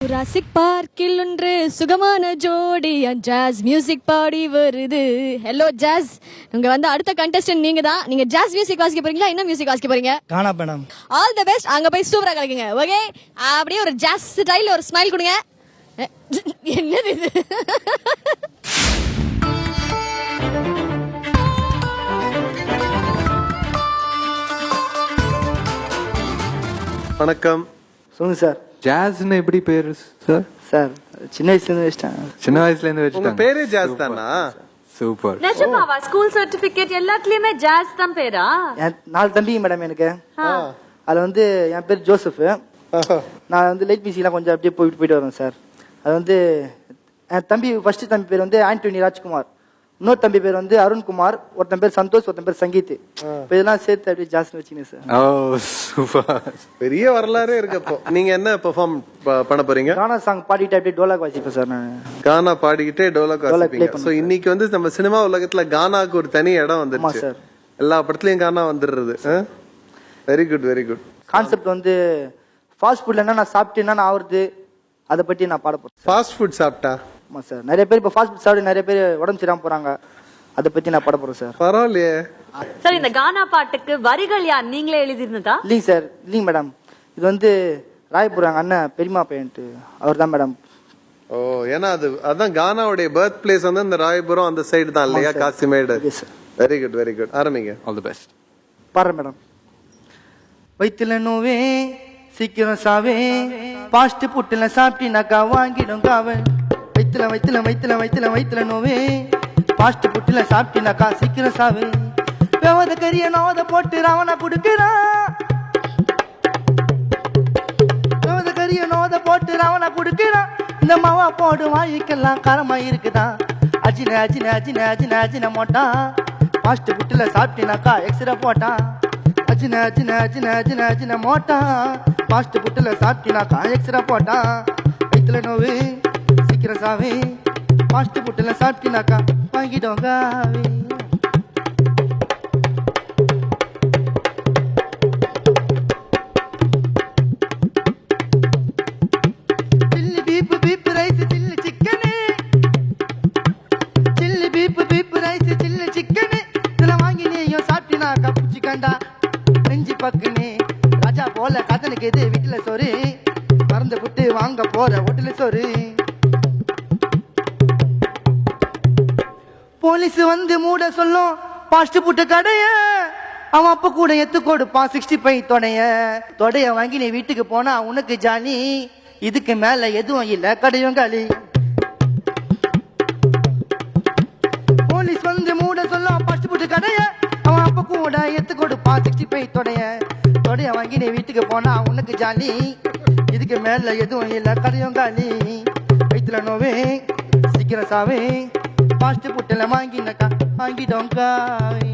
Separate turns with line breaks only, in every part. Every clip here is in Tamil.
ஜுராசிக் பார்க்கில் ஒன்று சுகமான ஜோடி ஜாஸ் மியூசிக் பாடி வருது. ஹலோ ஜாஸ், உங்க வந்து அடுத்த கண்டஸ்டன்ட் நீங்க தான். நீங்க ஜாஸ் மியூசிக் வாசிக்க போறீங்களா, என்ன மியூசிக் வாசிக்க போறீங்க?
கானா மேடம்.
All the best. அங்க போய் சூப்பரா கலக்குங்க. ஓகே, அப்படியே ஒரு ஜாஸ் ஸ்டைல்ல ஒரு ஸ்மைல் கொடுங்க. என்னது இது?
வணக்கம்.
சொல்லுங்க சார்.
ஜாஸ்னு எப்படி பேரு சார்?
சார் சின்ன வயசுல இருந்து வச்சிட்டேன்.
சின்ன வயசுல இருந்து
உங்க
வச்சுட்டாங்க.
பேரே ஜாஸ் தானா?
சூப்பர்.
நிஜமாவா? ஸ்கூல் சர்டிபிகேட் எல்லாத்துலயுமே ஜாஸ் தான் பேரா?
என் 4 தம்பிங்க மேடம் எனக்கு. அதுல வந்து என் பேர் ஜோசப். நான் வந்து லைட் பிசிலாம் கொஞ்சம் அப்படியே போயிட்டு வருவேன் சார். அது வந்து என் தம்பி ஃபர்ஸ்ட் தம்பி பேர் வந்து ஆண்டனி ராஜ்குமார், இன்னொரு தம்பி பேர் வந்து அருண்குமார், ஒருத்தன் பேர் சந்தோஷ், ஒருத்தன் பேர் சங்கீத். இப்போ இதெல்லாம் சேர்த்து அப்படியே ஜாஸ்தி வச்சுங்க சார்.
ஓ சூப்பர்.
பெரிய வரலாறே இருக்கு. அப்போ நீங்க என்ன பெர்ஃபார்ம் பண்ண போறீங்க?
கானா சாங் பாடிட்டு அப்படியே டோலாக் வாசிப்பேன் சார் நான்.
கானா பாடிக்கிட்டே டோலக் வாசிப்பீங்க. சோ இன்னைக்கு வந்து நம்ம சினிமா உலகத்துல கானாக்கு ஒரு தனி இடம் வந்துருச்சு
சார்.
எல்லா படத்துலயும் கானா வந்துடுறது. Very good very good.
Concept வந்து ஃபாஸ்ட் ஃபுட்ல என்ன நான் சாப்பிட்டு என்ன ஆகுறது அதை பற்றி நான் பாட போறேன்.
ஃபாஸ்ட் ஃபுட் சாப்பிட்டா?
ஆமா சார், நிறைய பேர் இப்போ ஃபாஸ்ட் ஃபுட் சாப்பிட்டு நிறைய பேர் உடம்பு சரியாம போறாங்க. அதை பத்தி நான் பாட போறேன் சார்.
பரவாயில்லையே.
சார், இந்த கானா பாட்டுக்கு வரிகள் யார், நீங்களே எழுதிருந்ததா?
இல்லைங்க சார், இல்லைங்க மேடம். இது வந்து ராயபுரம் அண்ணன் பெரியமா பையன்ட்டு அவர் தான் மேடம்.
ஓ, ஏன்னா அதான் கானாவுடைய பர்த் பிளேஸ் வந்து இந்த ராயபுரம் அந்த சைடு தான் இல்லையா, Kasimedu. Very good very good. ஆரம்பிங்க.
All the best.
பாடுறேன் மேடம். வயிற்றுல நோவே சீக்கிரம் சாவே, பாஸ்ட் புட்டுல சாப்பிட்டினாக்கா வாங்கிடும் காவல். வயிற்றுல வயிற்றுல வயிற்றுல வயிற்றுல வயிற்றுல நோவே, பாஸ்ட் புட்டுல சாப்பிட்டினாக்கா சீக்கிரம் சாவே. வெவத கரிய நோத போட்டு ராவணா குடுக்கிறான், வெவத கரிய நோத போட்டு ராவணா குடுக்கிறான். இந்த மாவா போடு வாய்க்கெல்லாம் காரமா இருக்குதான். அஜின அஜின அஜின அஜின அஜின மோட்டான், பாஸ்ட் புட்டுல சாப்பிட்டினாக்கா எக்ஸ்ரா போட்டான். அஜின அஜின அஜின அஜின அஜின மோட்டான், பாஸ்ட் புட்டுல சாப்பிட்டினாக்கா எக்ஸ்ரா போட்டான். வயிற்றுல நோவு சீக்கிரம் சாவே, பாஸ்ட் புட்டுல சாப்பிட்டினாக்கா வாங்கிடும் காவே. Chilli beef beef rice chilli chicken, chilli beef beef rice chilli chicken. இதெல்லாம் வாங்கி நீயும் சாப்பிட்டினாக்கா புச்சிக்கண்டா நெஞ்சு பக்குனே. ராஜா போல காதலுக்கு எது வீட்டுல சோறு, மறந்து விட்டு வாங்க போற ஹோட்டல சோறு. போலீஸ் வந்து மூட சொல்லும் பாஸ்ட் புட்டு கடைய, அவன் அப்ப கூட எத்து கொடுப்பான் 65 தொடைய. தொடைய வாங்கி நீ வீட்டுக்கு போனா உனக்கு ஜாலி, இதுக்கு மேல எதுவும் இல்ல கடையும் காலி. போலீஸ் வந்து மூட சொல்லும் பாஸ்ட் புட்டு கடைய, அவன் அப்ப கூட எத்து கொடுப்பான் 65 தொடைய. தொடைய வாங்கி நீ வீட்டுக்கு போனா உனக்கு ஜாலி, இதுக்கு மேல எதுவும் இல்ல கடையும் காலி. வயிற்றுல நோவே சீக்கிரம் சாவே, பாஸ்ட் புட்டுல வாங்கினக்கா வாங்கிடும் காவே.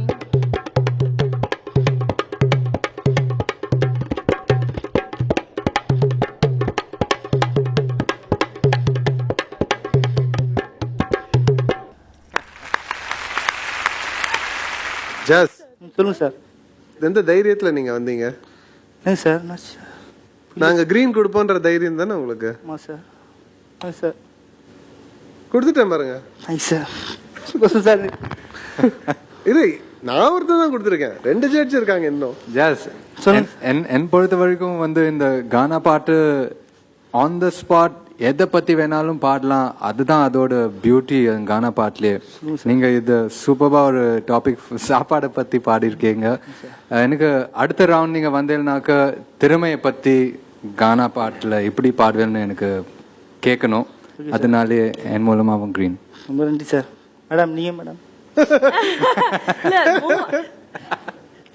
ஜாஸ்,
சொல்லுங்க சார்.
எந்த தைரியத்துல நீங்க வந்தீங்க?
சார்
நாங்க கிரீன் கொடுப்போன்ற தைரியம் தானே உங்களுக்கு?
ஆமா சார். சார்
கொடுத்துட்டேன் பாருங்க.
சார்
இது நான் ஒருத்தர் தான் கொடுத்துருக்கேன், 2 ஜட்ஜ் இருக்காங்க இன்னும்.
ஜாஸ், என் பொறுத்த வரைக்கும் வந்து இந்த கானா பாட்டு ஆன் த ஸ்பாட் எதை பத்தி வேணாலும் பாடலாம், அதுதான் அதோட பியூட்டி கானா பாட்டுலயே. நீங்க இது சூப்பரா ஒரு டாபிக் சாப்பாடை பத்தி பாடியிருக்கீங்க. எனக்கு அடுத்த ரவுண்ட் நீங்க வந்தீங்கன்னாக்க திறமையை பத்தி கானா பாட்டுல இப்படி பாடுவேன்னு எனக்கு கேட்கணும். அதனாலே என் மூலமா அவன் கிரீன்.
ரொம்ப நன்றி சார். மேடம் நீங்க மேடம்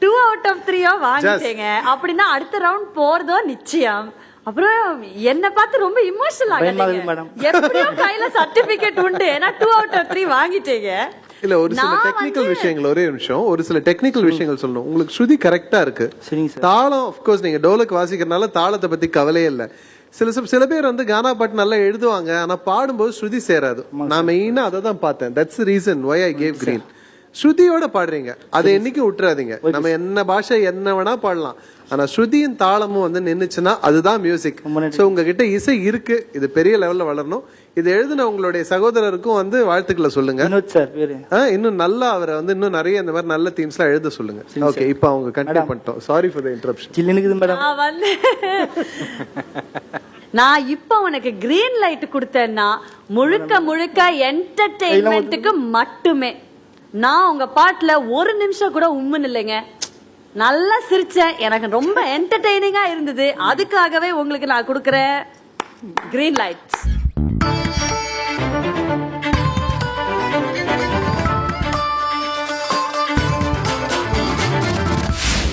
2 out of 3 வாங்கிட்டீங்க அப்படின்னா அடுத்த ரவுண்ட் போறதோ நிச்சயம். அப்புறம் என்ன பார்த்து ரொம்ப இமோஷனல் ஆகாதீங்க. எப்படியோ கையில சர்டிபிகேட் உண்டு, ஏன்னா 2 out of 3 வாங்கிட்டீங்க.
இல்ல, ஒரு சில டெக்னிக்கல் விஷயங்கள், ஒரே நிமிஷம், ஒரு சில டெக்னிக்கல் விஷயங்கள் சொல்லணும். உங்களுக்கு ஸ்ருதி கரெக்டா இருக்கு. தாளம் ஆஃப் கோர்ஸ் நீங்க டோலக் வாசிக்கிறதுனால தாளத்தை பத்தி கவலையே இல்ல. சில பேர் வந்து கானா பாட்டு நல்லா எழுதுவாங்க, ஆனா பாடும்போது ஸ்ருதி சேராது. நான் மெயினா அதை தான் பார்த்தேன். That's the reason why I gave green. ஸ்ருதியோட பாடுறீங்க, அதை என்னைக்கும் விட்டுறாதீங்க. நம்ம என்ன பாஷை என்ன வேணா பாடலாம், ஆனா ஸ்ருதியின் தாளமும் வந்து நின்னுச்சுன்னா அதுதான் மியூசிக். சோ உங்ககிட்ட இசை இருக்கு, இது பெரிய லெவல்ல வளரணும். இது எழுதின உங்களுடைய சகோதரருக்கும் வந்து வாழ்த்துக்களை சொல்லுங்க. இன்னும் நல்லா அவரை வந்து இன்னும் நிறைய இந்த மாதிரி நல்ல தீம்ஸ் எல்லாம் எழுத சொல்லுங்க. ஓகே, இப்போ அவங்க கண்டினியூ பண்ணிட்டோம். Sorry for the interruption.
நான் இப்ப உனக்கு கிரீன் லைட் கொடுத்தேன்னா முழுக்க முழுக்க என்டர்டெயின்மெண்ட்டுக்கு மட்டுமே. நான் உங்க பாட்டுல ஒரு நிமிஷம் கூட உம்முன்னு இல்லைங்க, நல்லா சிரிச்சேன், எனக்கு ரொம்ப என்டர்டெய்னிங்கா இருந்தது. அதுக்காகவே உங்களுக்கு நான் கொடுக்குறேன் கிரீன் லைட்.